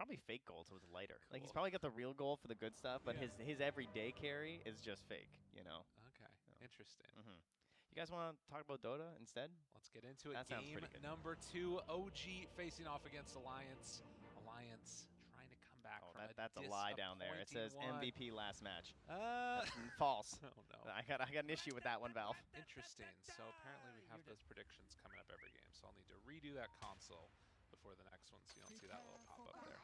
probably fake gold, so it's lighter. Cool. Like he's probably got the real gold for the good stuff, but his everyday carry is just fake. You know. Okay. So. Interesting. You guys want to talk about Dota instead? Let's get into it. That sounds pretty Game good. number 2, OG facing off against Alliance. Alliance trying to come back from that's a lie down there. It says MVP last match. That's false. Oh no. I got an issue with that one, Valve. Interesting. So apparently we have those predictions coming up every game. So I'll need to redo that console before the next one, so you don't see that little pop up there.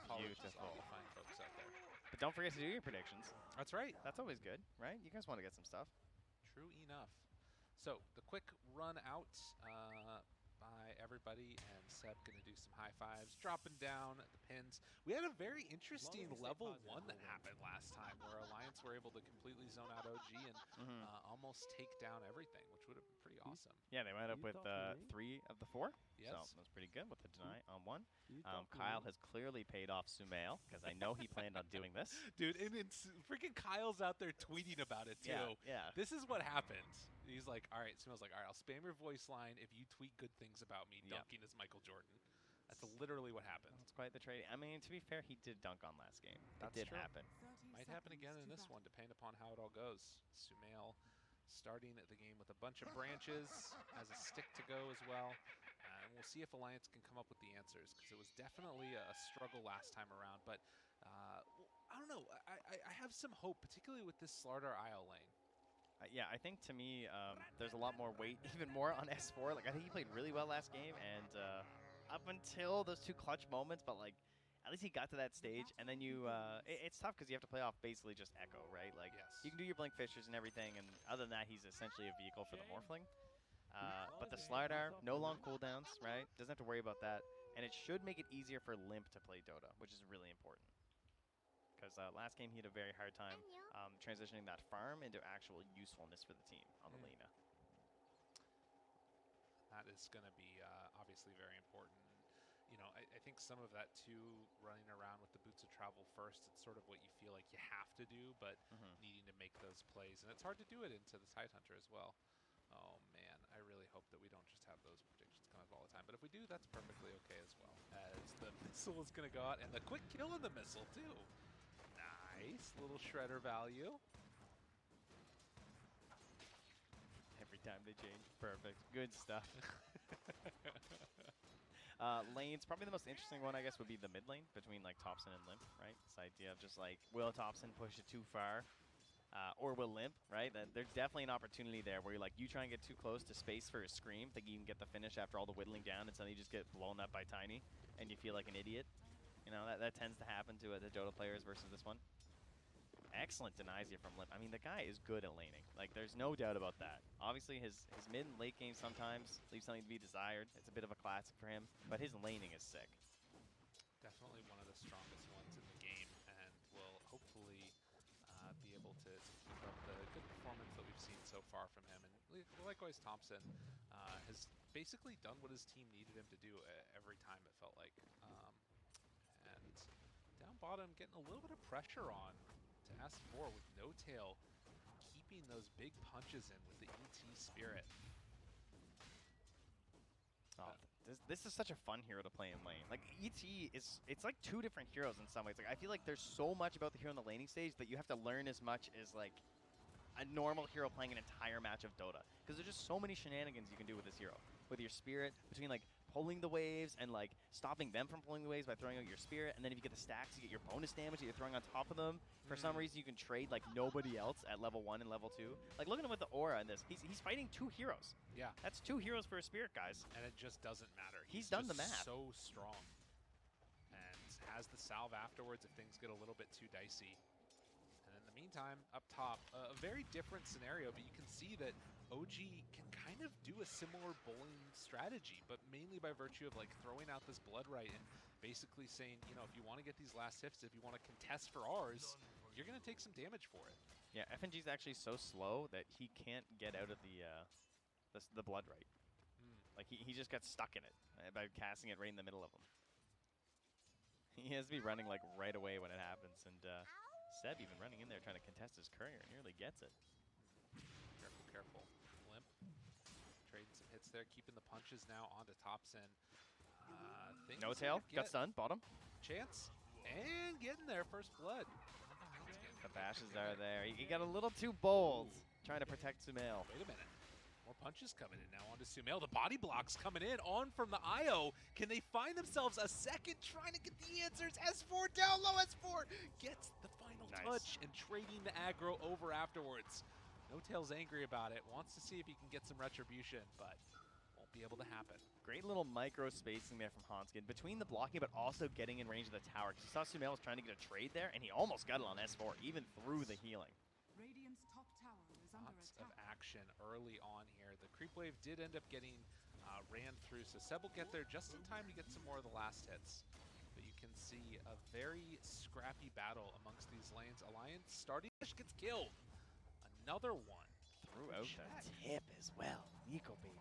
Apologies to all the fine folks out there. But don't forget to do your predictions. That's right. That's always good, right? You guys want to get some stuff. True enough. So the quick run out by everybody, and Seb going to do some high fives, dropping down the pins. We had a very interesting level 1 that happened last time, where Alliance were able to completely zone out OG and almost take down everything, which would have been pretty awesome. Yeah, they went up with 3 of the 4. Yes. So that's pretty good with the deny on 1. Kyle has clearly paid off Sumail, because I know he planned on doing this. Dude, and it's freaking Kyle's out there tweeting about it, too. Yeah. This is what happens. He's like, all right, Sumail's like, all right, I'll spam your voice line if you tweet good things about me dunking as Michael Jordan. That's literally what happened. That's quite the trade. I mean, to be fair, he did dunk on last game. That did happen. Might happen again in this one, depending upon how it all goes. Sumail starting the game with a bunch of branches, has a stick to go as well. And we'll see if Alliance can come up with the answers, because it was definitely a struggle last time around. But I don't know. I have some hope, particularly with this Slardar IO lane. Yeah, I think to me, there's a lot more weight, even more on S4. Like, I think he played really well last game, and up until those 2 clutch moments, but like, at least he got to that stage, and then you, it's tough because you have to play off basically just Echo, right? Like, you can do your Blink Fishers and everything, and other than that, he's essentially a vehicle for the Morphling. But the Slardar, no long cooldowns, right? Doesn't have to worry about that, and it should make it easier for Limp to play Dota, which is really important. Because last game he had a very hard time transitioning that farm into actual usefulness for the team on the Lena. That is going to be obviously very important. You know, I think some of that too, running around with the boots of travel first, it's sort of what you feel like you have to do, but needing to make those plays. And it's hard to do it into the Tidehunter as well. Oh man, I really hope that we don't just have those predictions come up all the time. But if we do, that's perfectly okay as well. As the missile is going to go out, and the quick kill on the missile too. Nice, little shredder value. Every time they change, perfect, good stuff. Lanes, probably the most interesting one, I guess, would be the mid lane between like Thompson and Limp, right? This idea of just like, will Thompson push it too far? Or will Limp, right? There's definitely an opportunity there where you're like, you try and get too close to space for a scream, think you can get the finish after all the whittling down, and suddenly you just get blown up by Tiny, and you feel like an idiot. You know, that tends to happen to the Dota players versus this one. Excellent denies here from Limp. I mean, the guy is good at laning. Like, there's no doubt about that. Obviously, his mid and late game sometimes leaves something to be desired. It's a bit of a classic for him, but his laning is sick. Definitely one of the strongest ones in the game, and will hopefully be able to keep up the good performance that we've seen so far from him. And likewise, Thompson has basically done what his team needed him to do every time, it felt like. And down bottom, getting a little bit of pressure on to S4 with No Tail, keeping those big punches in with the ET Spirit. Oh, this is such a fun hero to play in lane. Like, ET it's like 2 different heroes in some ways. Like, I feel like there's so much about the hero in the laning stage that you have to learn as much as like a normal hero playing an entire match of Dota. Because there's just so many shenanigans you can do with this hero. With your Spirit, between like pulling the waves and like stopping them from pulling the waves by throwing out your Spirit, and then if you get the stacks, you get your bonus damage that you're throwing on top of them. For some reason, you can trade like nobody else at level 1 and level 2. Like, look at him with the aura in this. He's fighting 2 heroes. Yeah. That's 2 heroes for a Spirit, guys. And it just doesn't matter. He's done the math. So strong. And has the salve afterwards if things get a little bit too dicey. And in the meantime, up top, a very different scenario, but you can see that OG can kind of do a similar bowling strategy, but mainly by virtue of like throwing out this blood right and basically saying, you know, if you want to get these last hits, if you want to contest for ours, you're going to take some damage for it. Yeah, FNG's actually so slow that he can't get out of the blood right. Like, he just got stuck in it by casting it right in the middle of him. He has to be running like right away when it happens, and Seb even running in there trying to contest his courier, nearly gets it. Careful, careful. Limp trading some hits there, keeping the punches now onto Thompson. No Tail, got stunned, bottom. chance. And getting there, first blood. The bashes are there. He got a little too bold trying to protect Sumail. Wait a minute. More punches coming in now onto Sumail. The body blocks coming in on from the IO. Can they find themselves a second trying to get the answers? S4 down low. S4 gets the final touch and trading the aggro over afterwards. No Tail's angry about it. Wants to see if he can get some retribution, but won't be able to happen. Great little micro spacing there from Hanskin between the blocking, but also getting in range of the tower. Because you saw Sumail was trying to get a trade there, and he almost got it on S4, even through the healing. Radiant's top tower is under Lots of attack. action early on here. The creep wave did end up getting ran through, so Seb will get there just in time to get some more of the last hits. But you can see a very scrappy battle amongst these lanes. Alliance starting gets killed. Another one. Threw out the tip as well. Nico baby.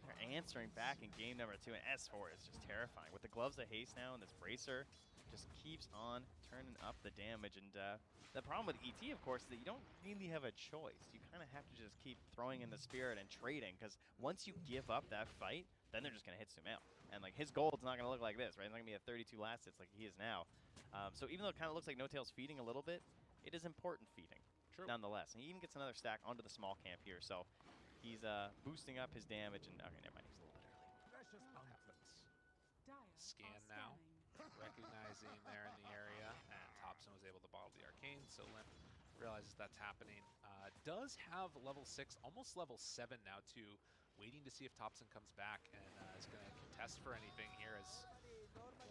They're answering back in game number 2, and S4 is just terrifying. With the gloves of haste now and this bracer, just keeps on turning up the damage. And the problem with ET, of course, is that you don't really have a choice. You kind of have to just keep throwing in the spirit and trading, because once you give up that fight, then they're just going to hit Sumail. And like his gold's not going to look like this, right? It's not going to be a 32 last hits like he is now. So even though it kind of looks like No Tail's feeding a little bit, it is important feeding. True. Nonetheless. And he even gets another stack onto the small camp here, so he's boosting up his damage. And okay, never mind, he's a little bit early. Happens. Dire Scan are now. scanning. Recognizing there in the area, and Thompson was able to bottle the arcane, so Limp realizes that's happening. Does have level 6, almost level 7 now too, waiting to see if Thompson comes back and is going to contest for anything here as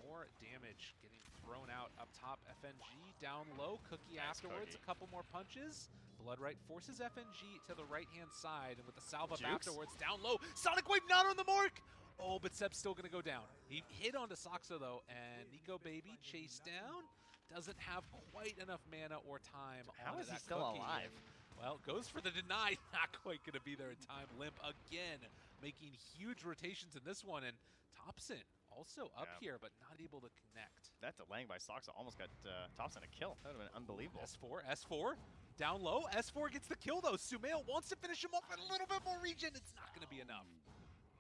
more damage getting thrown out up top. FNG down low, Cookie Nice afterwards, Cookie. a couple more punches. Bloodright forces FNG to the right-hand side, and with the salve up Jukes. afterwards, down low. Sonic Wave not on the mark! Oh, but Seb's still going to go down. He hit onto Soxa, though, and Nico Baby chased down. Doesn't have quite enough mana or time. How onto is he that still Cookie. alive? Well, goes for the deny. Not quite going to be there in time. Limp again, making huge rotations in this one. And Thompson also up here, but not able to connect. That delaying by Soxa almost got Thompson a kill. That would have been unbelievable. S4 down low. S4 gets the kill, though. Sumail wants to finish him off with a little bit more regen. It's not going to be enough.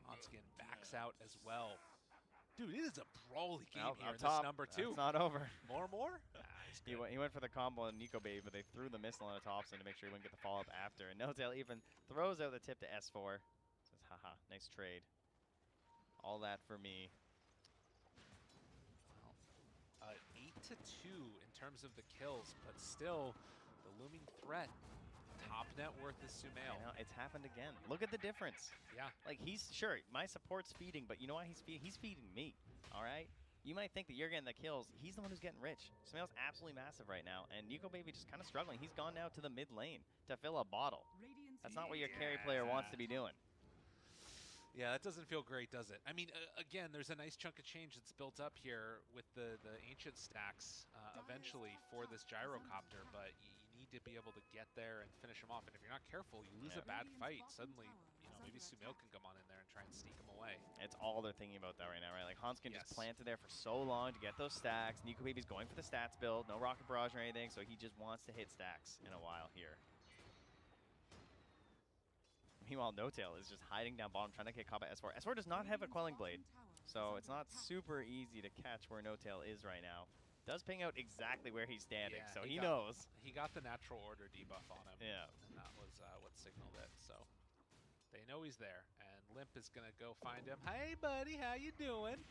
Hanskin backs out as well. Dude, it is a brawly game here in this number 2. It's not over. More? He went for the combo on Nico Baby, but they threw the missile on Thompson to make sure he wouldn't get the follow-up after. And No Tail even throws out the tip to S4. Says, haha, nice trade. All that for me. Well, 8-2 in terms of the kills, but still the looming threat. Top net worth is Sumail. You know, it's happened again. Look at the difference. Yeah. Like, he's, sure, my support's feeding, but you know why he's feeding? He's feeding me, all right? You might think that you're getting the kills. He's the one who's getting rich. Sumail's absolutely massive right now, and Nico Baby just kind of struggling. He's gone now to the mid lane to fill a bottle. Radiant's That's not what your carry player wants to be doing. Yeah, that doesn't feel great, does it? I mean, again, there's a nice chunk of change that's built up here with the ancient stacks eventually for this gyrocopter, but you need to be able to get there and finish them off. And if you're not careful, you lose a bad fight. Suddenly, you know, maybe Sumail can come on in there and try and sneak him away. It's all they're thinking about that right now, right? Like, Hanskin just planted there for so long to get those stacks. Nico Baby's going for the stats build, no rocket barrage or anything, so he just wants to hit stacks in a while here. Meanwhile, No Tail is just hiding down bottom, trying to get caught by S4. S4 does not have a Quelling Blade, so it's not super easy to catch where No Tail is right now. Does ping out exactly where he's standing, so he knows. He got the natural order debuff on him. Yeah. And that was what signaled it, so they know he's there. And Limp is going to go find him. Hey, buddy, how you doing?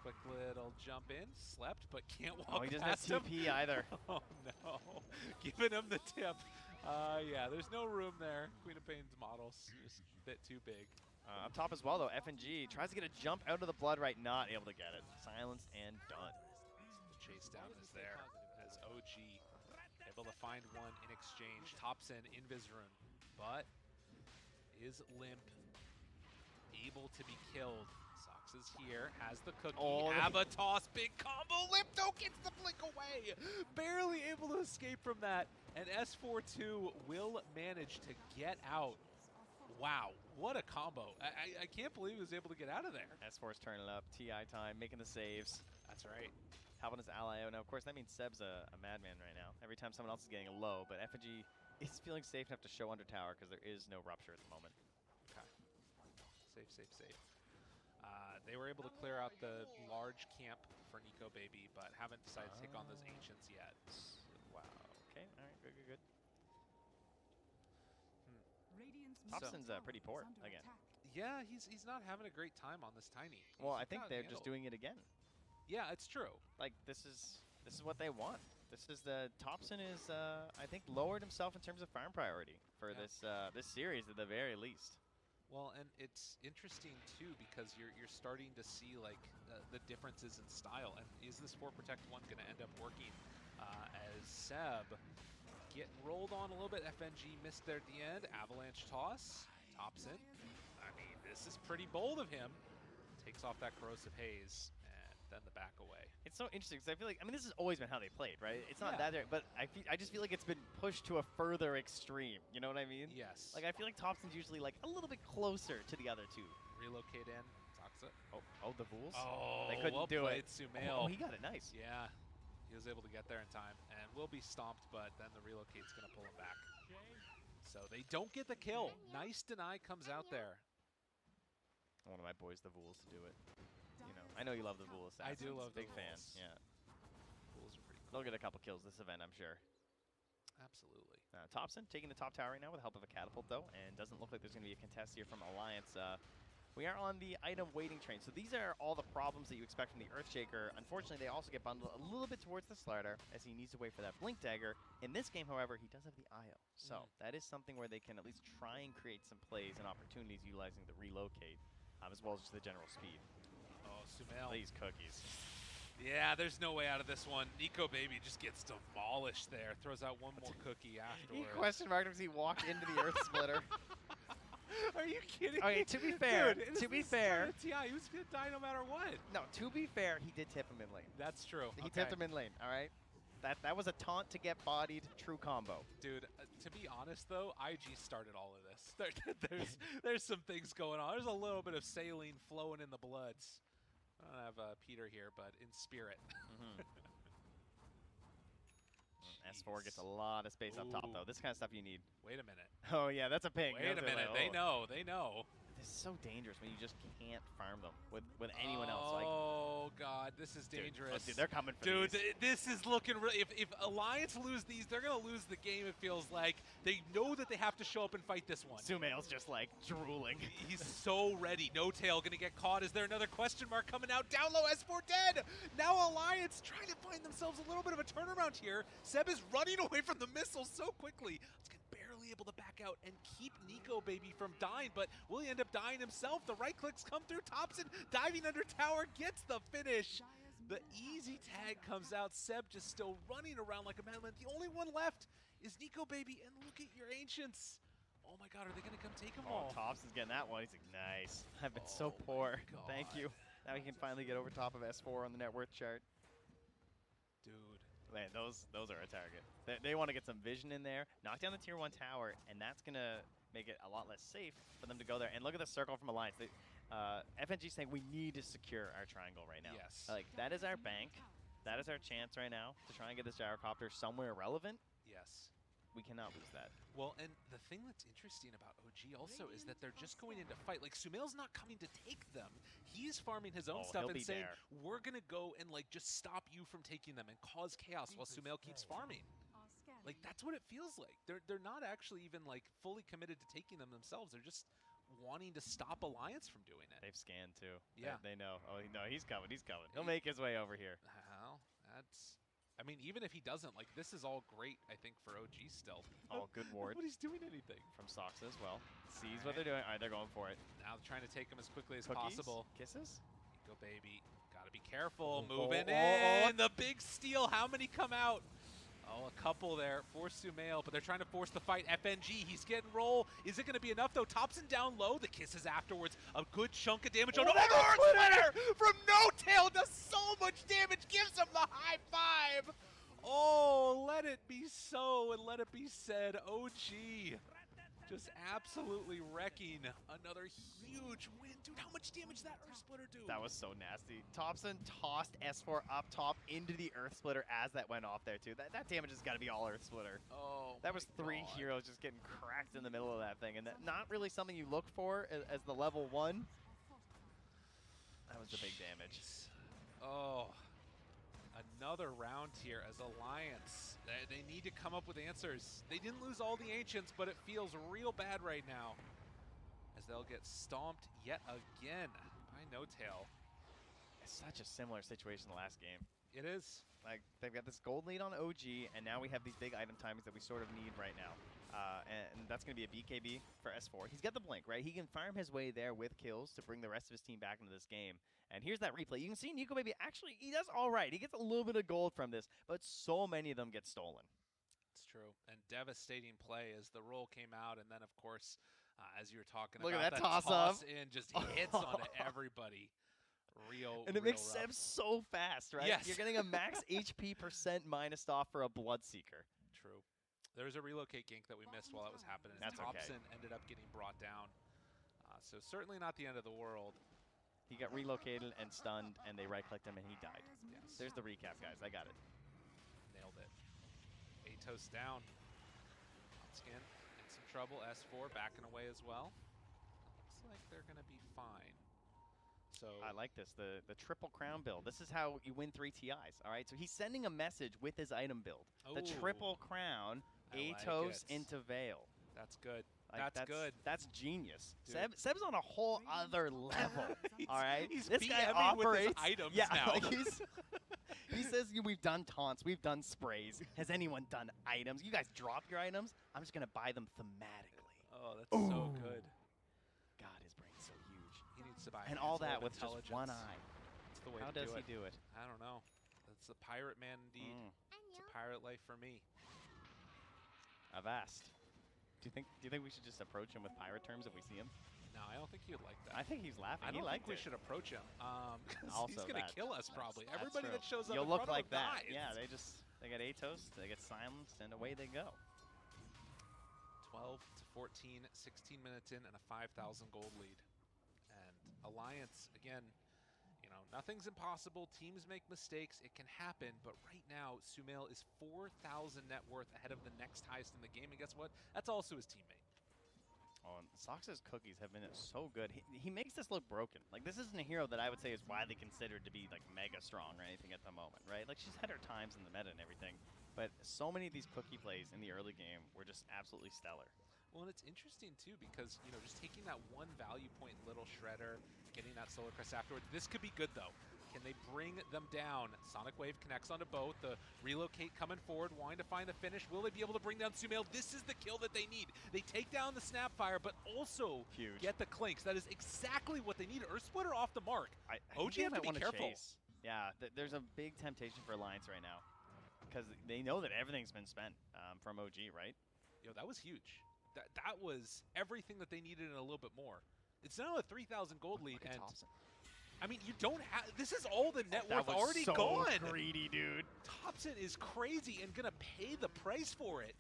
Quick little jump in. Slept, but can't walk He doesn't past have TP either. Oh, no. Giving him the tip. Yeah, there's no room there. Queen of Pain's models just a bit too big. Up top as well, though, FNG tries to get a jump out of the blood right, not able to get it. Silenced and done. The chase down is there as OG able to find one in exchange. Thompson in Vizrun, but is Limp able to be killed? Sox is here, has the cookie. Abba-toss, big combo. Limp though gets the blink away. Barely able to escape from that. And S4-2 will manage to get out. Wow, what a combo. I can't believe he was able to get out of there. S4's turning it up. TI time, making the saves. That's right. Helping his ally out. Now, of course, that means Seb's a madman right now. Every time someone else is getting a low, but FNG is feeling safe enough to show under tower because there is no rupture at the moment. Okay. Safe. They were able to clear out the large camp for Nico Baby, but haven't decided to take on those Ancients yet. Wow. Okay. All right. Good. Good. Good. Radiant's Thompson's middle pretty tower poor is under again. attack. Yeah, he's not having a great time on this Tiny. Well, He I think got they're handled. just doing it again. Yeah, it's true. Like this is what they want. This is the Thompson is I think lowered himself in terms of farm priority for this this series at the very least. Well, and it's interesting too because you're starting to see like the differences in style. And is this 4 Protect 1 going to end up working as Seb getting rolled on a little bit? FNG missed there at the end. Avalanche toss. Thompson. I mean, this is pretty bold of him. Takes off that corrosive haze and then the back away. It's so interesting because I feel like, I mean, this has always been how they played, right? It's not Yeah. that, but I just feel like it's been pushed to a further extreme. You know what I mean? Yes. Like I feel like Thompson's usually like a little bit closer to the other two. Relocate in. Toxic. Oh, the Vools. Oh, they couldn't well do played, it. Sumail. Oh, he got it nice. Yeah, he was able to get there in time and will be stomped, but then the relocate's going to pull him back. So they don't get the kill. Nice deny comes out there. One of my boys, the Vools, to do it. You know, I know you love the Vool assassins. I do love the Big fan. Vools. Yeah, Bulls are pretty cool. they'll get a couple kills this event, I'm sure. Absolutely. Thompson taking the top tower right now with the help of a catapult, though, and doesn't look like there's going to be a contest here from Alliance. We are on the item waiting train. So these are all the problems that you expect from the Earthshaker. Unfortunately, they also get bundled a little bit towards the Slider as he needs to wait for that Blink Dagger. In this game, however, he does have the IO. So that is something where they can at least try and create some plays and opportunities utilizing the relocate, as well as just the general speed. Oh, Sumail. These cookies. Yeah, there's no way out of this one. Nico Baby just gets demolished there. Throws out one more cookie He afterwards. question marked as he walked into the Earth Splitter. Are you kidding Okay, me? to be fair, Dude, to be fair. TI, he was going to die no matter what. No, to be fair, he did tip him in lane. That's true. He tipped him in lane, all right? That was a taunt to get bodied, true combo. Dude, to be honest though, IG started all of this. There's some things going on. There's a little bit of saline flowing in the bloods. I don't have Peter here, but in spirit. S4 gets a lot of space up top, Ooh. though. This kind of stuff you need. Wait a minute. Oh, yeah, that's a ping. Wait a That's minute. like, They oh. know. They know. This is so dangerous when you just can't farm them with anyone else. Like, Oh god, this is dangerous. dude, they're coming for Dude, these. this is looking real. If Alliance lose these, they're gonna lose the game. It feels like they know that they have to show up and fight this one. Sumail's just like drooling. He's so ready. No tail gonna get caught. Is there another question mark coming out? Down low, S4 dead. Now Alliance trying to find themselves a little bit of a turnaround here. Seb is running away from the missiles so quickly. Let's get barely able to back out and keep Nico Baby from dying, but will he end up dying himself? The right clicks come through. Thompson diving under tower gets the finish. The easy tag comes out. Seb just still running around like a madman. The only one left is Nico Baby, and look at your Ancients. Oh my god, are they gonna come take them all? Oh, Thompson's getting that one. He's like, nice. I've been so Oh poor. my Thank you. Now he can finally get over top of S4 on the net worth chart. Dude. Man, those are a target. They want to get some vision in there, knock down the tier 1 tower, and that's going to make it a lot less safe for them to go there. And look at the circle from Alliance. FNG saying we need to secure our triangle right now. Yes. Like, that is our bank. That is our chance right now to try and get this gyrocopter somewhere relevant. Yes. We cannot lose that. Well, and the thing that's interesting about OG also is that they're just going into fight. Like, Sumail's not coming to take them. He's farming his own stuff he'll and be saying, there. we're going to go and, like, just stop you from taking them and cause chaos while Sumail keeps farming. Like, that's what it feels like. They're not actually even, like, fully committed to taking them themselves. They're just wanting to stop Alliance from doing it. They've scanned, too. Yeah. They know. Oh, no, he's coming. He's coming. He'll make his way over here. Well, that's... I mean, even if he doesn't, like, this is all great, I think, for OG still. Oh, good ward. Nobody's doing anything. From Sox as well. Sees what they're doing. All right, they're going for it. Now trying to take him as quickly as Cookies? possible. Kisses? Go, baby. Gotta be careful. Oh, Moving oh, in. The big steal. How many come out? Oh, a couple there for Sumail, but they're trying to force the fight. FNG, he's getting roll. Is it going to be enough, though? Thompson down low. The kisses afterwards. A good chunk of damage. Oh, no, Splitter from No Tail does so much damage. Gives him the high five. Oh, let it be so and let it be said. OG just absolutely wrecking another huge win. Dude, how much damage did that Earth Splitter do? That was so nasty. Thompson tossed S4 up top into the Earth Splitter as that went off there, too. That damage has got to be all Earth Splitter. Oh, that was my 3 God. heroes just getting cracked in the middle of that thing. And that, not really something you look for as the level 1. was the big damage. Oh, another round here as Alliance. They need to come up with answers. They didn't lose all the Ancients, but it feels real bad right now as they'll get stomped yet again by No Tail. It's such a similar situation the last game. It is. Like, they've got this gold lead on OG, and now we have these big item timings that we sort of need right now. And that's going to be a BKB for S4. He's got the blink, right? He can farm his way there with kills to bring the rest of his team back into this game. And here's that replay. You can see Nico Baby actually, he does all right. He gets a little bit of gold from this, but so many of them get stolen. It's true. And devastating play as the roll came out, and then, of course, as you were talking Look about, at that toss in just hits onto everybody. And it makes Seb so fast, right? Yes. You're getting a max HP % minus off for a Bloodseeker. True. There was a relocate gank that we missed while it was happening. That's okay. Thompson ended up getting brought down. So certainly not the end of the world. He got relocated and stunned, and they right-clicked him, and he died. Yes. There's the recap, guys. I got it. Nailed it. Atos down. Skin in some trouble. S4 backing away as well. Looks like they're going to be fine. So I like this, the triple crown build. This is how you win 3 TIs, all right? So he's sending a message with his item build. The triple crown, Atos into Veil. That's good. Like, that's good. That's genius. Dude. Seb's on a whole other level, all right? He's this guy PMing operates with his items now. Like he says, we've done taunts, we've done sprays. Has anyone done items? You guys drop your items, I'm just going to buy them thematically. Oh, that's so good. God, his brain's so huge. He needs to buy and all that with just one eye. That's the way How to does do he do it? I don't know. That's the pirate man indeed. It's a pirate life for me. I've asked. Do you think we should just approach him with pirate terms if we see him? No, I don't think he would like that. I think he's laughing. I don't he think we it. should approach him. Also he's going to kill us probably. That's Everybody true. that shows up You'll in look front like of him that. dies. Yeah, they get Atos, they get silenced, and away they go. 12 to 14, 16 minutes in, and a 5,000 gold lead. And Alliance, again, you know, nothing's impossible. Teams make mistakes. It can happen. But right now, Sumail is 4,000 net worth ahead of the next highest in the game. And guess what? That's also his teammate. Oh, and Sox's cookies have been so good. He makes this look broken. Like, this isn't a hero that I would say is widely considered to be, like, mega strong or anything at the moment, right? Like, she's had her times in the meta and everything. But so many of these cookie plays in the early game were just absolutely stellar. Well, and it's interesting, too, because, you know, just taking that one value point Little Shredder, getting that Solar Crest afterwards, this could be good, though. Can they bring them down? Sonic Wave connects onto both. The relocate coming forward, wanting to find the finish. Will they be able to bring down Sumail? This is the kill that they need. They take down the Snapfire, but also get the Clinks. That is exactly what they need. Earth Splitter off the mark. OG have to be careful. Yeah, there's a big temptation for Alliance right now because they know that everything's been spent from OG, right? Yo, that was huge. That was everything that they needed and a little bit more. It's now a 3,000 gold lead. Look at Thompson. I mean, you don't have. This is all the net worth already so gone. Greedy, dude. Thompson is crazy and gonna pay the price for it.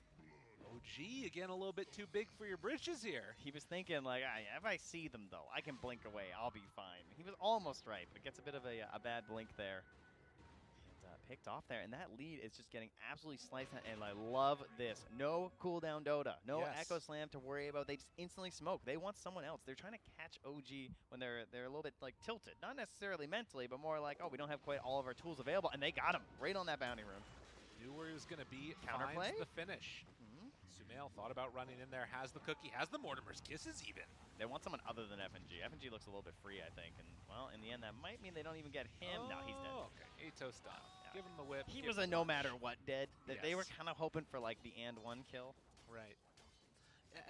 OG again, a little bit too big for your britches here. He was thinking like, if I see them though, I can blink away. I'll be fine. He was almost right, but gets a bit of a bad blink there. Picked off there, and that lead is just getting absolutely sliced out, and I love this. No cooldown Dota, no Echo Slam to worry about. They just instantly smoke. They want someone else. They're trying to catch OG when they're a little bit like tilted. Not necessarily mentally, but more like, oh, we don't have quite all of our tools available, and they got him right on that bounty room. Knew where he was going to be, Counterplay? finds the finish. Sumail thought about running in there, has the cookie, has the Mortimer's Kisses even. They want someone other than FNG. FNG looks a little bit free, I think, and well, in the end, that might mean they don't even get him. No, he's dead. Okay, Atos done. Give him the whip. He was a no matter what dead. They were kind of hoping for like the one kill. Right.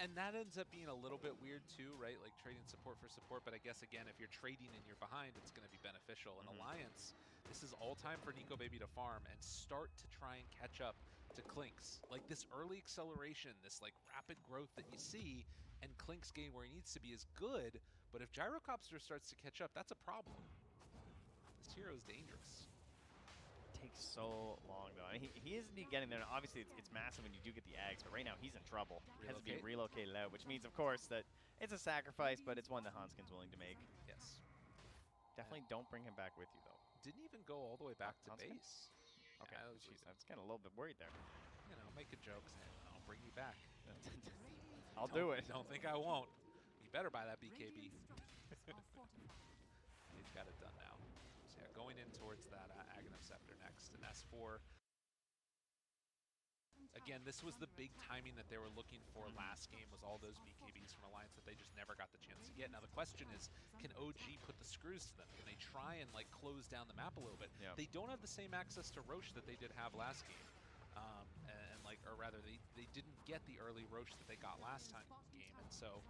And that ends up being a little bit weird too, right? Like trading support for support. But I guess again, if you're trading and you're behind, it's going to be beneficial. And Alliance, this is all time for Nico Baby to farm and start to try and catch up to Clinks. Like this early acceleration, this like rapid growth that you see, and Clinks getting where he needs to be is good. But if Gyrocopter starts to catch up, that's a problem. This hero is dangerous. Takes so long though. I mean, he is getting there. Obviously, it's massive when you do get the Ags, but right now he's in trouble. He has to be relocated out, which means, of course, that it's a sacrifice, but it's one that Hanskin's willing to make. Yes. Definitely don't bring him back with you though. Didn't even go all the way back to Hanskin? base. Okay, I was getting a little bit worried there. You know, make a joke saying, I'll bring you back. I'll do it. Don't think I won't. You better buy that BKB. got it done now. So yeah, going in towards that Aghanim Scepter next. And S4, again, this was the big timing that they were looking for last game, was all those BKBs from Alliance that they just never got the chance to get. Now the question is, can OG put the screws to them? Can they try and like close down the map a little bit? Yep. They don't have the same access to Roche that they did have last game. And like, or rather, they didn't get the early Roche that they got last time game. And so,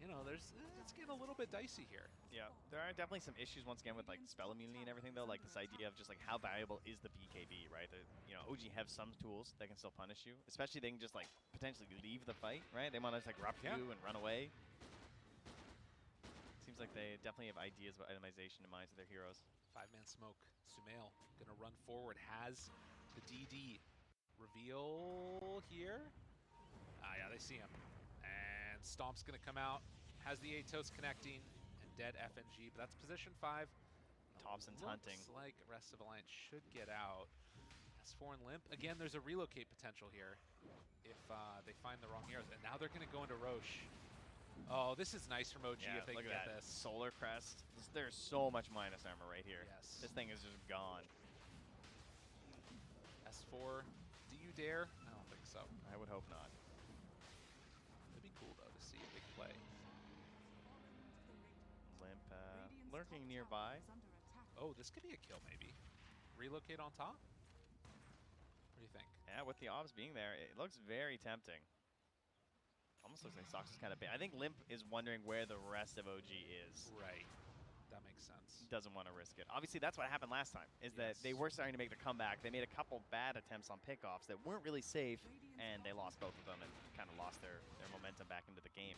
you know, it's getting a little bit dicey here. Yeah, there are definitely some issues once again with like spell immunity and everything though. Like this idea of just like how valuable is the BKB, right? You know, OG have some tools that can still punish you. Especially they can just like potentially leave the fight, right? They want to just like rough you and run away. Seems like they definitely have ideas about itemization in mind of their heroes. 5-man smoke. Sumail gonna run forward. Has the DD reveal here. Yeah, they see him. And Stomp's gonna come out. Has the Atos connecting and dead FNG, but that's position 5. Thompson's hunting. Looks like rest of Alliance should get out. S4 and Limp. Again, there's a relocate potential here if they find the wrong heroes. And now they're gonna go into Roche. Oh, this is nice from OG if they look can at get that this. Solar Crest. There's so much minus armor right here. Yes. This thing is just gone. S4, do you dare? I don't think so. I would hope not. It'd be cool though to see a big play. Limp lurking nearby. Oh, this could be a kill maybe. Relocate on top? What do you think? Yeah, with the obs being there, it looks very tempting. Almost looks like Sox is kind of big. I think Limp is wondering where the rest of OG is. Right. That makes sense. Doesn't want to risk it. Obviously, that's what happened last time, is that they were starting to make the comeback. They made a couple bad attempts on pickoffs that weren't really safe, and they lost both of them and kind of lost their momentum back into the game.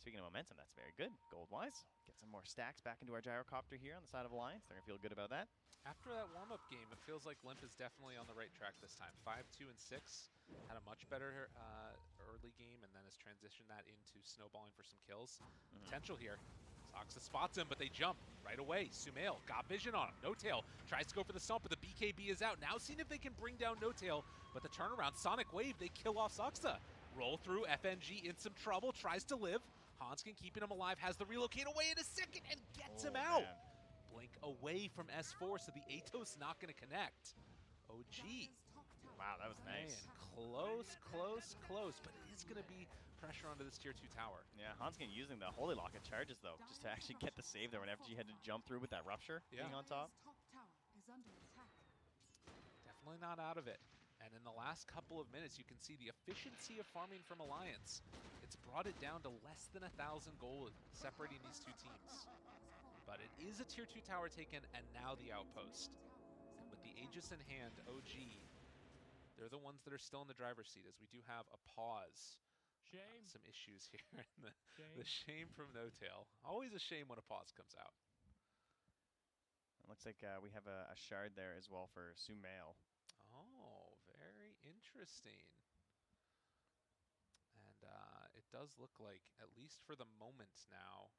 Speaking of momentum, that's very good. Gold-wise, get some more stacks back into our gyrocopter here on the side of Alliance. They're going to feel good about that. After that warm-up game, it feels like Limp is definitely on the right track this time. 5-2 and 6, had a much better early game, and then has transitioned that into snowballing for some kills. Potential here. Soxa spots him, but they jump right away. Sumail got vision on him. No-Tail tries to go for the stomp, but the BKB is out. Now seeing if they can bring down No-Tail, but the turnaround, Sonic Wave, they kill off Soxa. Roll through, FNG in some trouble, tries to live. Hanskin keeping him alive, has the relocate away in a second and gets him out. Man. Blink away from S4, so the Atos not going to connect. OG. Wow, that was nice. Man, close, close, close, but it is going to be pressure onto this tier 2 tower. Yeah, Hanskin using the Holy Locket charges, though, just to actually get the save there when FG had to jump through with that Rupture being on top. Definitely not out of it. And in the last couple of minutes, you can see the efficiency of farming from Alliance. It's brought it down to less than 1,000 gold separating these two teams. But it is a tier 2 tower taken, and now the outpost. And with the Aegis in hand, OG, they're the ones that are still in the driver's seat, as we do have a pause. Shame. Some issues here. The shame from No-Tail. Always a shame when a pause comes out. It looks like we have a shard there as well for Sumail. Oh, very interesting. And it does look like, at least for the moment now,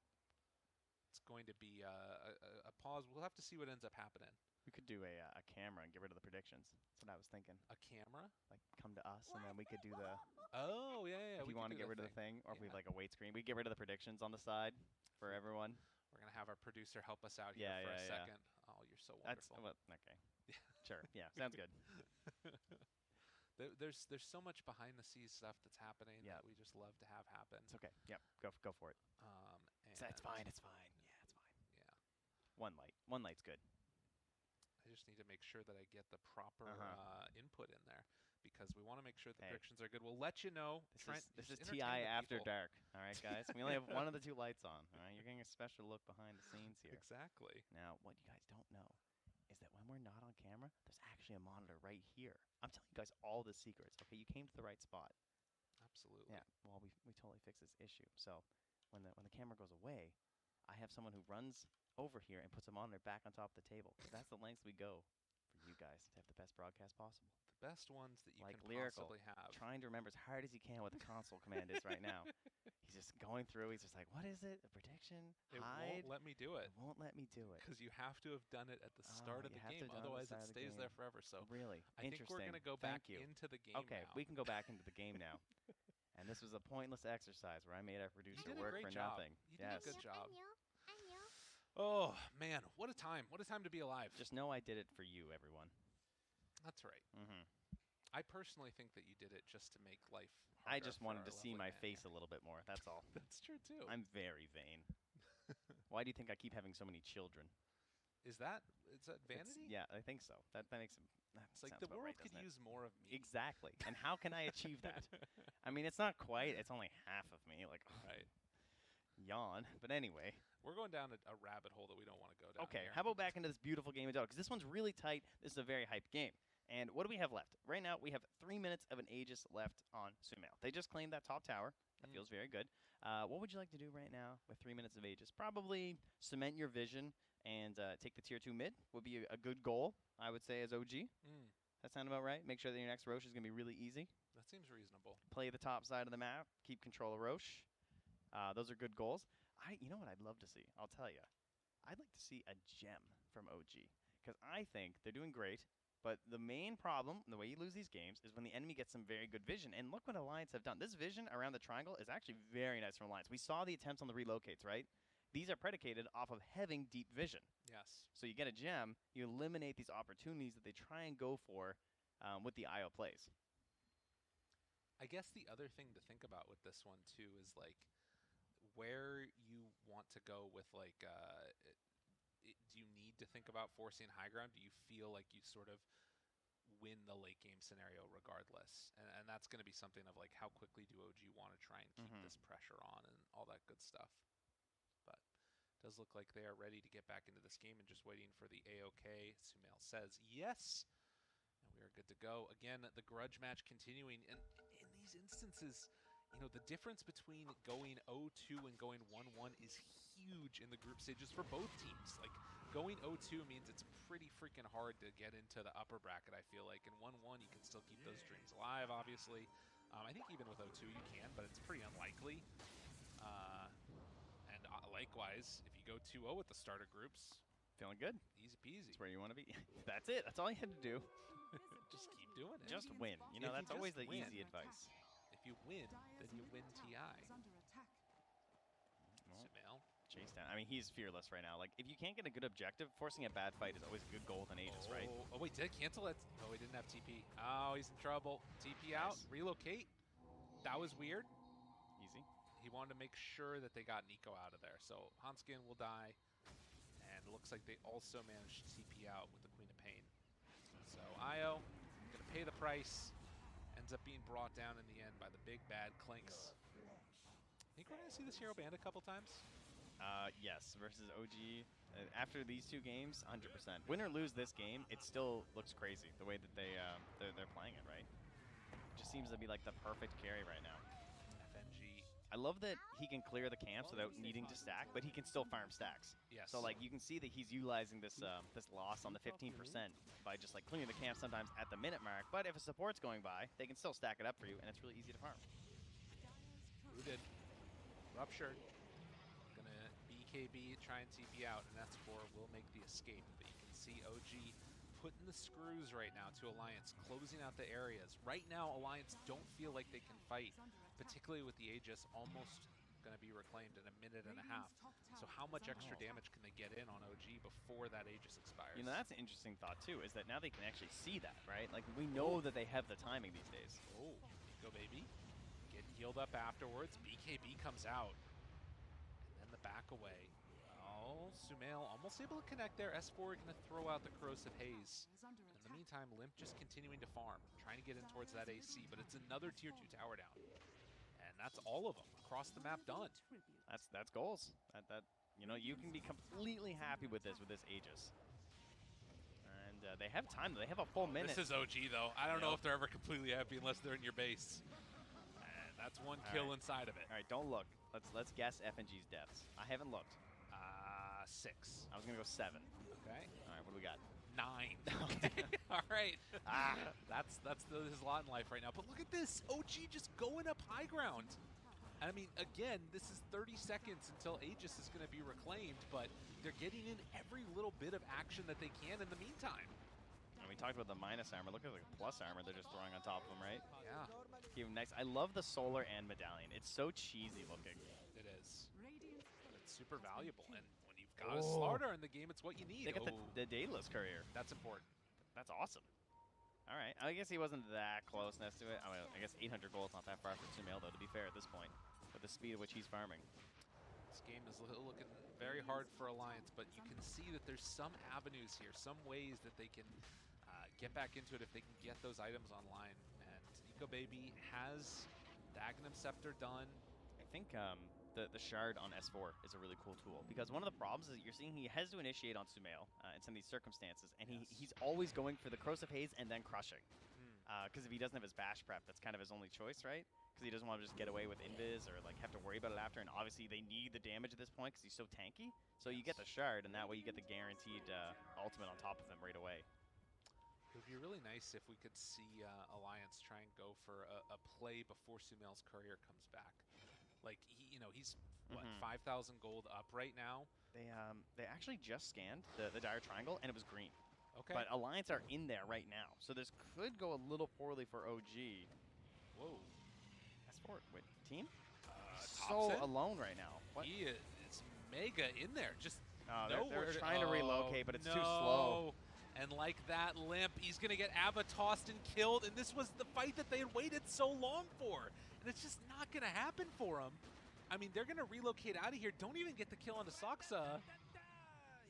it's going to be a pause. We'll have to see what ends up happening. We could do a camera and get rid of the predictions. That's what I was thinking. A camera? Like, come to us, and then we could do the... Oh, yeah. If you want to get rid of the thing, or if we have like a wait screen, we get rid of the predictions on the side for everyone. We're going to have our producer help us out here for a second. Oh, you're so wonderful. Okay. Sure. Yeah, sounds good. There's so much behind the scenes stuff that's happening that we just love to have happen. It's okay. Yep. Go for it. It's fine. It's fine. Yeah, it's fine. Yeah. One light's good. I just need to make sure that I get the proper input in there, because we want to make sure the predictions are good. We'll let you know. This is TI After Dark. All right, guys. We only have one of the two lights on. All right, you're getting a special look behind the scenes here. Exactly. Now, what you guys don't know is that when we're not on camera, there's actually a monitor right here. I'm telling you guys all the secrets. Okay, you came to the right spot. Absolutely. Yeah. Well, we totally fixed this issue. So when the camera goes away, I have someone who runs over here and puts a monitor back on top of the table. That's the lengths we go for you guys to have the best broadcast possible. The best ones that you like can Lyrical, possibly have. Trying to remember as hard as he can what the console command is right now. He's just going through. He's just like, what is it? A prediction? It Hide? won't let me do it. It won't let me do it. Because you have to have done it at the start of the game. Otherwise, it stays there forever. So really I think we're going to go back into the game Okay, now. we can go back into the game now. And this was a pointless exercise where I made our producer did a work great for job. nothing. You did a good job. Oh, man, what a time. What a time to be alive. Just know I did it for you, everyone. That's right. Mm-hmm. I personally think that you did it just to make life I harder just for wanted our to see lovely my man face here. a little bit more. That's all. That's true, too. I'm very vain. Why do you think I keep having so many children? Is that It's- vanity? yeah, I think so. That makes it. That It's like sounds the about world right, could doesn't it? use more of me. Exactly. And how can I achieve that? I mean, it's not quite. It's only half of me. Like, Right. yawn. But anyway. We're going down a rabbit hole that we don't want to go down Okay, here. how about back into this beautiful game of Dota? Because this one's really tight. This is a very hyped game. And what do we have left? Right now, we have 3 minutes of an Aegis left on Sumail. They just claimed that top tower. That feels very good. What would you like to do right now with 3 minutes of Aegis? Probably cement your vision and take the tier 2 mid would be a good goal, I would say, as OG. That sound about right? Make sure that your next Roche is going to be really easy. That seems reasonable. Play the top side of the map. Keep control of Roche. Those are good goals. You know what I'd love to see? I'll tell you. I'd like to see a gem from OG. Because I think they're doing great. But the main problem, the way you lose these games, is when the enemy gets some very good vision. And look what Alliance have done. This vision around the triangle is actually very nice from Alliance. We saw the attempts on the relocates, right? These are predicated off of having deep vision. Yes. So you get a gem, you eliminate these opportunities that they try and go for with the IO plays. I guess the other thing to think about with this one too is like where you want to go with like do you need to think about forcing high ground? Do you feel like you sort of win the late game scenario regardless? And that's going to be something of like how quickly do OG want to try and keep this pressure on and all that good stuff. But it does look like they are ready to get back into this game and just waiting for the AOK. Sumail says yes. And we are good to go. Again, the grudge match continuing. And in these instances, you know, the difference between going 0-2 and going 1-1 is huge in the group stages for both teams. Like, going 0-2 means it's pretty freaking hard to get into the upper bracket, I feel like. And 1-1, you can still keep those dreams alive, obviously. I think even with 0-2 you can, but it's pretty unlikely. And likewise, if you go 2-0 at the starter groups, Feeling good. easy peasy. That's where you want to be. That's it. That's all you had to do. Just keep doing it. Just win. You know, If you that's always just the win. easy advice. If you win, then you win TI. Well, Sumail. chase down. I mean, he's fearless right now. Like, if you can't get a good objective, forcing a bad fight is always a good goal with an Aegis, right? Oh, wait, did it cancel it? Oh, he didn't have TP. Oh, he's in trouble. TP out, Nice. relocate. That was weird. Easy. He wanted to make sure that they got Nico out of there. So Hanskin will die. And it looks like they also managed to TP out with the Queen of Pain. So Io, gonna pay the price. Ends up being brought down in the end by the big bad Clinks. Think we're gonna see this hero banned a couple times? Yes, versus OG. After these two games, 100%. Win or lose this game, it still looks crazy the way that they're playing it, right? It just seems to be like the perfect carry right now. FNG. I love that he can clear the camps without needing to stack, but he can still farm stacks. Yes. So like you can see that he's utilizing this this loss on the 15% by just like clearing the camp sometimes at the minute mark. But if a support's going by, they can still stack it up for you, and it's really easy to farm. Rooted. Ruptured. Gonna BKB, try and TP out, and that's for will make the escape. But you can see OG putting the screws right now to Alliance, closing out the areas. Right now, Alliance don't feel like they can fight, particularly with the Aegis almost gonna be reclaimed in a minute and a half. So how much extra damage can they get in on OG before that Aegis expires? You know, that's an interesting thought too, is that now they can actually see that, right? Like we know that they have the timing these days. Oh, Nico baby. Get healed up afterwards. BKB comes out. And then the back away. Oh, Sumail almost able to connect there. S4 gonna throw out the Corrosive Haze. In the meantime, Limp just continuing to farm, trying to get in towards that AC, but it's another tier 2 tower down. And that's all of them across the map done. That's goals. That you know, you can be completely happy with this Aegis. And they have time. They have a full minute. This is OG though. I don't know if they're ever completely happy unless they're in your base. And that's one kill inside of it. All right, don't look. Let's guess FNG's deaths. I haven't looked. 6. I was gonna go 7. Okay. All right, what do we got? 9. Okay. All right. That's his lot in life right now. But look at this. OG just going up high ground. I mean, again, this is 30 seconds until Aegis is going to be reclaimed, but they're getting in every little bit of action that they can in the meantime. And we talked about the minus armor. Look at the plus armor they're just throwing on top of them, right? Yeah. Even nice. I love the solar and medallion. It's so cheesy looking. It is. But it's super valuable. And when you've got a Slardar in the game. It's what you need. They got the Daedalus Courier. That's important. That's awesome. All right. I guess he wasn't that close next to it. I mean, I guess 800 gold's not that far for Sumail, though, to be fair at this point, with the speed at which he's farming. This game is looking very hard for Alliance, but you can see that there's some avenues here, some ways that they can get back into it if they can get those items online. And Nico Baby has the Aghanim Scepter done. I think the Shard on S4 is a really cool tool, because one of the problems is that you're seeing he has to initiate on Sumail in some of these circumstances, and he's always going for the Corrosive Haze and then crushing. Because if he doesn't have his bash prep, that's kind of his only choice, right? Because he doesn't want to just get away with invis or like have to worry about it after, and obviously they need the damage at this point because he's so tanky. So you get the Shard, and that way you get the guaranteed ultimate on top of him right away. It would be really nice if we could see Alliance try and go for a play before Sumail's Courier comes back. Like, he's, what, 5,000 gold up right now? They actually just scanned the Dire Triangle, and it was green. Okay. But Alliance are in there right now. So this could go a little poorly for OG. Whoa. S4, wait, team? So Thompson? alone right now. What? He is mega in there. Just they're trying to relocate, but it's too slow. And like that, Limp, he's going to get Ava tossed and killed, and this was the fight that they had waited so long for. And it's just not going to happen for him. I mean, they're going to relocate out of here. Don't even get the kill onto Saksa.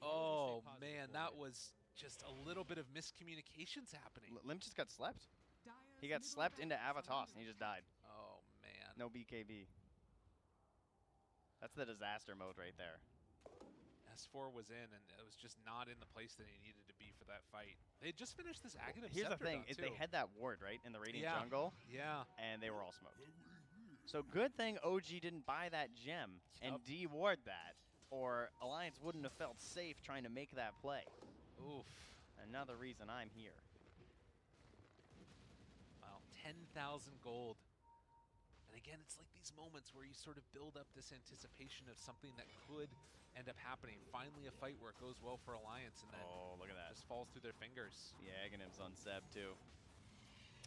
Oh, man, that was just a little bit of miscommunications happening. Limp just got slept. He got slept into Avatos, and he just died. Oh, man. No BKB. That's the disaster mode right there. S4 was in, and it was just not in the place that he needed to be for that fight. They had just finished this Aghanim Here's Scepter the thing, done, is too. they had that ward, right, in the Radiant Yeah. jungle, Yeah. and they were all smoked. So good thing OG didn't buy that gem and de-ward that, or Alliance wouldn't have felt safe trying to make that play. Oof. Another reason I'm here. Wow, 10,000 gold. And again, it's like these moments where you sort of build up this anticipation of something that could end up happening. Finally a fight where it goes well for Alliance, and then look at that. just falls through their fingers. The Aghanim's on Seb too.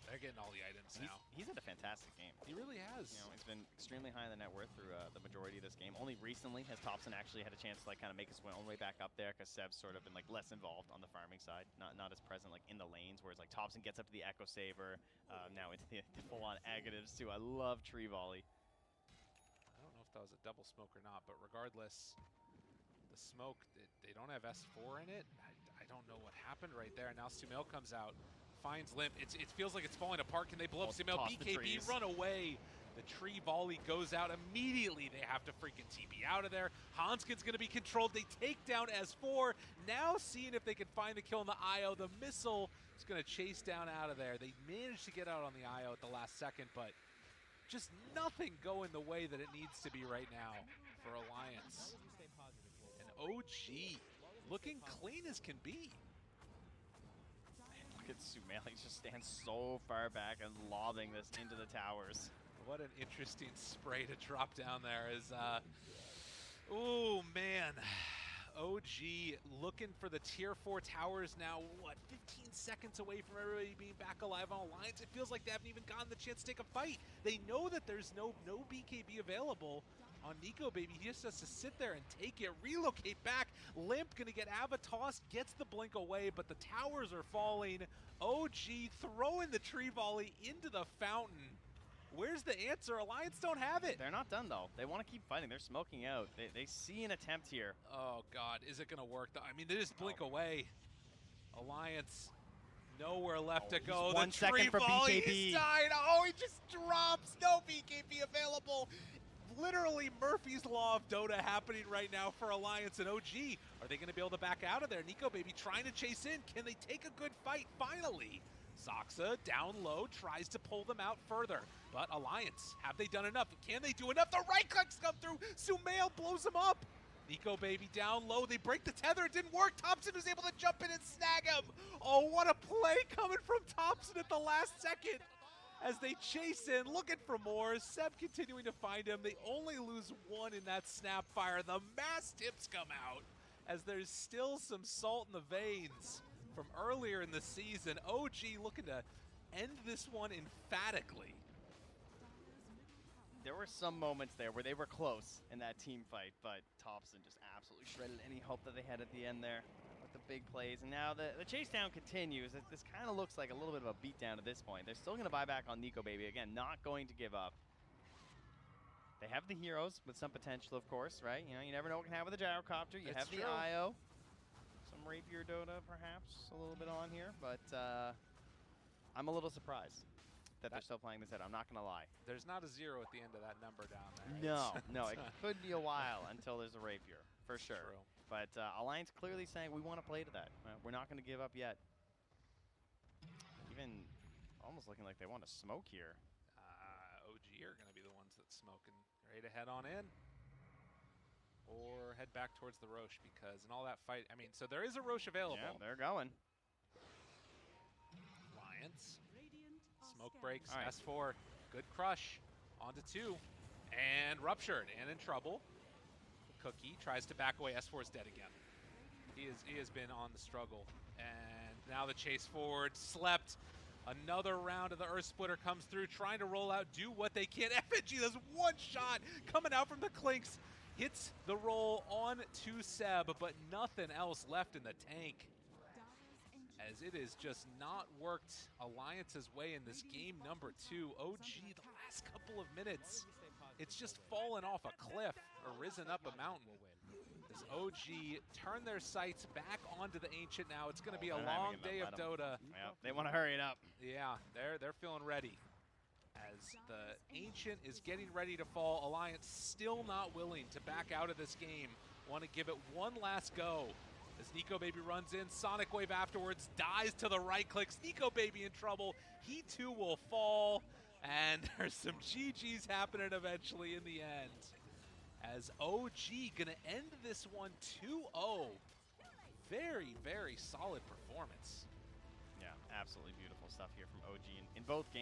They're getting all the items now. He's had a fantastic game. He really has. You know, he's been extremely high in the net worth through the majority of this game. Only recently has Thompson actually had a chance to like kind of make his own way back up there, because Seb's sort of been like less involved on the farming side, not as present like in the lanes. Whereas like Thompson gets up to the Echo Saver, now into the full-on Aghanims too. I love Tree Volley. I don't know if that was a double smoke or not, but regardless, the smoke, they don't have S4 in it. I don't know what happened right there. Now Sumail comes out, finds Limp. It feels like it's falling apart. Can they blow up Sumail? BKB, run away. The Tree Volley goes out immediately. They have to freaking TP out of there. Hanskin's going to be controlled. They take down S4. Now seeing if they can find the kill on the IO. The missile is going to chase down out of there. They managed to get out on the IO at the last second, but just nothing going the way that it needs to be right now for Alliance. And OG looking clean as can be. Look at Sumail, he just stands so far back and lobbing this into the towers. What an interesting spray to drop down there is, oh man. OG looking for the tier 4 towers now, what, 15 seconds away from everybody being back alive on Alliance. It feels like they haven't even gotten the chance to take a fight. They know that there's no BKB available on Nico Baby. He just has to sit there and take it, relocate back. Limp gonna get Avatos, gets the blink away, but the towers are falling. OG throwing the Tree Volley into the fountain. Where's the answer? Alliance don't have it. They're not done though. They want to keep fighting. They're smoking out. They see an attempt here. Oh God, is it gonna work? I mean, they just blink away. Alliance, nowhere left to go. One second for BKB. He's died. Oh, he just drops. No BKB available. Literally Murphy's Law of Dota happening right now for Alliance and OG. Are they gonna be able to back out of there? Nico Baby trying to chase in. Can they take a good fight finally? Saksa down low, tries to pull them out further. But Alliance, have they done enough? Can they do enough? The right clicks come through. Sumail blows him up. Nico Baby down low. They break the tether. It didn't work. Thompson was able to jump in and snag him. Oh, what a play coming from Thompson at the last second. As they chase in, looking for more. Seb continuing to find him. They only lose one in that snap fire. The mass tips come out as there's still some salt in the veins from earlier in the season. OG looking to end this one emphatically. there were some moments there where they were close in that team fight, but Thompson just absolutely shredded any hope that they had at the end there with the big plays. And now the chase down continues. This kind of looks like a little bit of a beatdown at this point. They're still going to buy back on Nico Baby. Again, not going to give up. They have the heroes with some potential, of course, right? You know, you never know what can happen with the gyrocopter. You have the IO. Some Rapier Dota, perhaps, a little bit on here. But I'm a little surprised that they're still playing this out. I'm not going to lie. There's not a 0 at the end of that number down there. No, no, it could be a while until there's a Rapier, for sure. True. But Alliance clearly saying we want to play to that. We're not going to give up yet. Even almost looking like they want to smoke here. OG are going to be the ones that smoke and ready to head on in. Or head back towards the Roche, because in all that fight, I mean, so there is a Roche available. Yeah, they're going. Alliance. Radiant are Smoke scanning. breaks, All right. S4, good crush, onto 2, and ruptured, and in trouble. Cookie tries to back away, S4 is dead again. He has been on the struggle, and now the chase forward, slept. Another round of the Earth Splitter comes through, trying to roll out, do what they can. FNG, there's one shot coming out from the Clinks, hits the roll on to Seb, but nothing else left in the tank, as it has just not worked Alliance's way in this game number 2. OG, the last couple of minutes, it's just fallen off a cliff or risen up a mountain. As OG turn their sights back onto the Ancient now, it's going to be a They're not long even gonna day of let 'em. Dota. Yeah, they want to hurry it up. Yeah, they're feeling ready. As the Ancient is getting ready to fall, Alliance still not willing to back out of this game. Want to give it one last go. As Nico Baby runs in, Sonic Wave afterwards, dies to the right clicks. Nico Baby in trouble. He too will fall. And there's some GG's happening eventually in the end. As OG gonna end this one 2-0. Very, very solid performance. Yeah, absolutely beautiful stuff here from OG in both games.